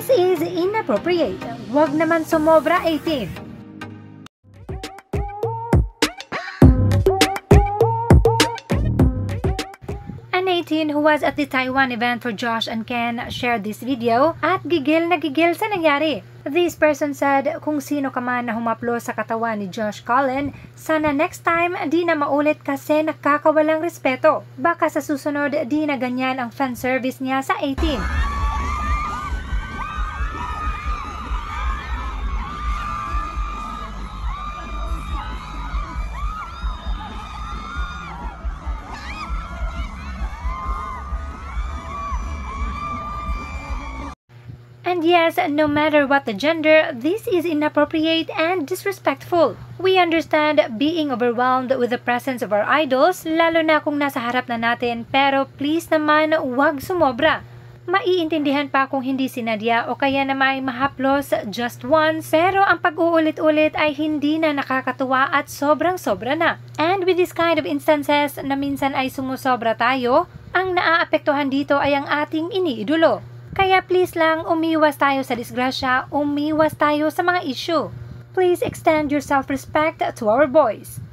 This is inappropriate. Huwag naman sumobra 18. An 18 who was at the Taiwan event for Josh and Ken shared this video at gigil na gigil sa nangyari. This person said, kung sino ka man na humaplo sa katawan ni Josh Cullen, sana next time di na maulit kasi nakakawalang respeto. Baka sa susunod di na ganyan ang fan service niya sa 18. And yes, no matter what the gender, this is inappropriate and disrespectful. We understand being overwhelmed with the presence of our idols, lalo na kung nasa harap na natin, pero please naman huwag sumobra. Maiintindihan pa kung hindi sinadya o kaya na may mahaplos just once, pero ang pag-uulit-ulit ay hindi na nakakatuwa at sobrang-sobra na. And with this kind of instances na minsan ay sumusobra tayo, ang naaapektuhan dito ay ang ating iniidolo. Kaya please lang, umiwas tayo sa disgrasya, umiwas tayo sa mga issue. Please extend your self-respect to our boys.